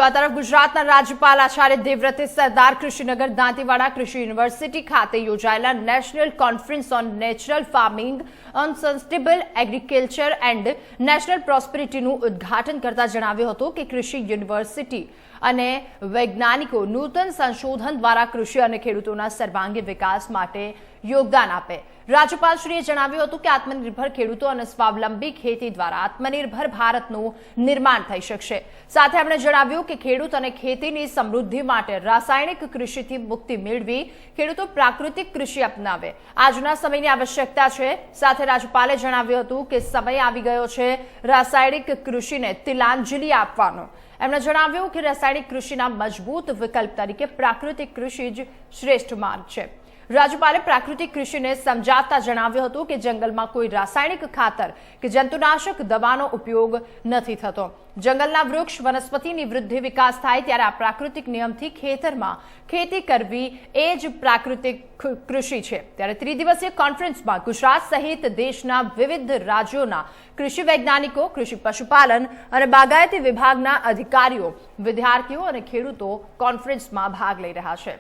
તો આ તરફ ગુજરાતના રાજ્યપાલ આચાર્ય દેવવ્રતે સરદાર કૃષિનગર દાંતીવાડા કૃષિ યુનિવર્સિટી ખાતે યોજાયેલા national conference on natural farming on sustainable agriculture and national પ્રોસ્પેરિટીનું ઉદ્ઘાટન કરતા જણાવ્યું હતું કે કૃષિ યુનિવર્સિટી અને વૈજ્ઞાનિકો નૂતન સંશોધન દ્વારા કૃષિ અને ખેડૂતોના સર્વાંગી વિકાસ માટે યોગદાન આપે। રાજ્યપાલશ્રીએ જણાવ્યું હતું કે આત્મનિર્ભર ખેડૂતો અને સ્વાવલંબી ખેતી દ્વારા આત્મનિર્ભર ભારતનું નિર્માણ થઈ શકશે। સાથે તેમણે જણાવ્યું કે ખેડૂત અને ખેતીની સમૃદ્ધિ માટે રાસાયણિક કૃષિથી મુક્તિ મેળવી ખેડૂતો પ્રાકૃતિક કૃષિ અપનાવે આજના સમયની આવશ્યકતા છે। સાથે રાજ્યપાલે જણાવ્યું હતું કે સમય આવી ગયો છે રાસાયણિક કૃષિને તિલાંજલિ આપવાનો। એમણે જણાવ્યું કે રાસાયણિક કૃષિના મજબૂત વિકલ્પ તરીકે પ્રાકૃતિક કૃષિ જ શ્રેષ્ઠ માર્ગ છે। રાજ્યપાલે પ્રાકૃતિક કૃષિને સમજાવતા જણાવ્યું હતું કે જંગલમાં કોઈ રાસાયણિક ખાતર કે જંતુનાશક દવાનો ઉપયોગ નથી થતો। જંગલના વૃક્ષ વનસ્પતિની વૃદ્ધિ વિકાસ થાય ત્યારે આ પ્રાકૃતિક નિયમથી ખેતરમાં ખેતી કરવી એ જ પ્રાકૃતિક કૃષિ છે। ત્યારે ત્રિદિવસીય કોન્ફરન્સમાં ગુજરાત સહિત દેશના વિવિધ રાજ્યોના કૃષિ વૈજ્ઞાનિકો, કૃષિ પશુપાલન અને બાગાયતી વિભાગના અધિકારીઓ, વિદ્યાર્થીઓ અને ખેડૂતો કોન્ફરન્સમાં ભાગ લઈ રહ્યા છે।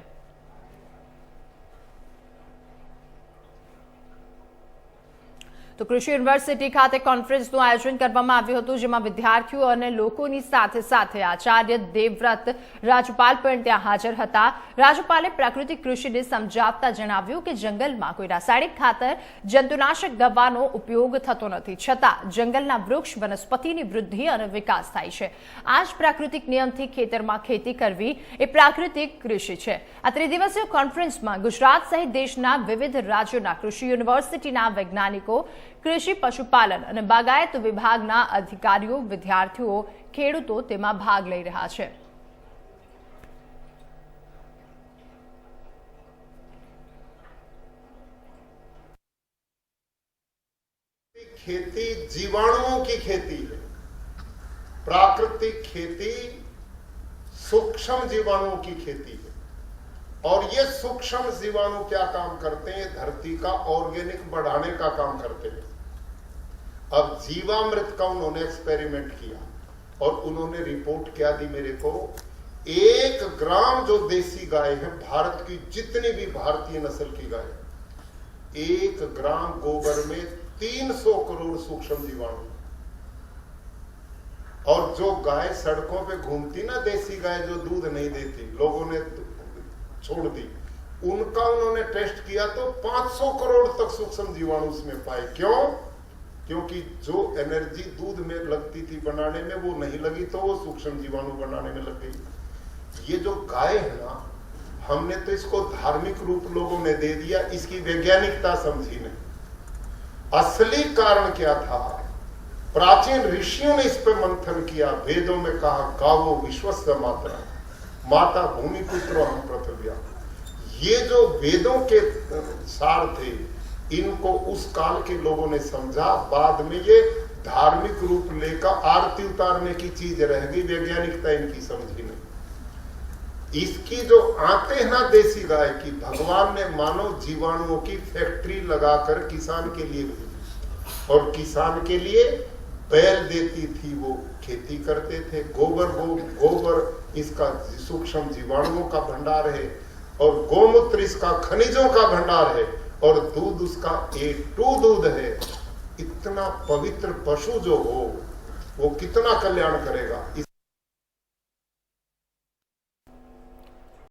તો કૃષિ યુનિવર્સિટી ખાતે કોન્ફરન્સનું આયોજન કરવામાં આવ્યું હતું, જેમાં વિદ્યાર્થીઓ અને લોકોની સાથે સાથે આચાર્ય દેવવ્રત, રાજ્યપાલ પણ ત્યાં હાજર હતા। રાજ્યપાલે પ્રાકૃતિક કૃષિને સમજાવતા જણાવ્યું કે જંગલમાં કોઈ રાસાયણિક ખાતર, જંતુનાશક દવાનો ઉપયોગ થતો નથી, છતાં જંગલના વૃક્ષ વનસ્પતિની વૃદ્ધિ અને વિકાસ થાય છે। આ જ પ્રાકૃતિક નિયમથી ખેતરમાં ખેતી કરવી એ પ્રાકૃતિક કૃષિ છે। આ ત્રિદિવસીય કોન્ફરન્સમાં ગુજરાત સહિત દેશના વિવિધ રાજ્યોના કૃષિ યુનિવર્સિટીના વૈજ્ઞાનિકો, કૃષિ પશુપાલન અને બાગાયત વિભાગના અધિકારીઓ, વિદ્યાર્થીઓ, ખેડૂતો તેમાં ભાગ લઈ રહ્યા છે। खेती जीवाणुओं की खेती है। प्राकृतिक खेती सूक्ष्म जीवाणुओं की खेती है और ये सूक्ष्म जीवाणु क्या काम करते हैं? धरती का ऑर्गेनिक बढ़ाने का काम करते हैं। अब जीवामृत का उन्होंने एक्सपेरिमेंट किया और उन्होंने रिपोर्ट क्या दी मेरे को? 1 ग्राम जो देसी गाय है, भारत की जितनी भी भारतीय नस्ल की गाय, 1 ग्राम गोबर में 300 करोड़ सूक्ष्म जीवाणु। और जो गाय सड़कों पे घूमती ना, देसी गाय जो दूध नहीं देती, लोगों ने छोड़ दी, उनका उन्होंने टेस्ट किया तो 500 करोड़ तक सूक्ष्म जीवाणु उसमें पाए। क्यों? क्योंकि जो एनर्जी दूध में लगती थी बनाने में, वो नहीं लगी तो वो सूक्ष्म जीवाणु बनाने में लग गई। ये जो गाय है ना, हमने तो इसको धार्मिक रूप लोगों ने दे दिया, इसकी वैज्ञानिकता समझी नहीं। असली कारण क्या था? प्राचीन ऋषियों ने इस पे मंथन किया। वेदों में कहा गावो विश्वस्य मात्रा, माता भूमि पुत्रो हम पृथ्व्या। ये जो वेदों के सार थे, इनको उस काल के लोगों ने समझा। बाद में ये धार्मिक रूप लेकर आरती उतारने की चीज रह गई, वैज्ञानिकता इनकी समझी नहीं। इसकी जो आते हैं ना देसी गाय की, भगवान ने मानव जीवाणुओं की फैक्ट्री लगाकर किसान के लिए भेजी और किसान के लिए बैल देती थी, वो खेती करते थे। गोबर इसका सूक्ष्म जीवाणुओं का भंडार है और गोमूत्र इसका खनिजों का भंडार है और दूध उसका A2 दूध है। इतना पवित्र पशु जो हो, वो कितना कल्याण करेगा।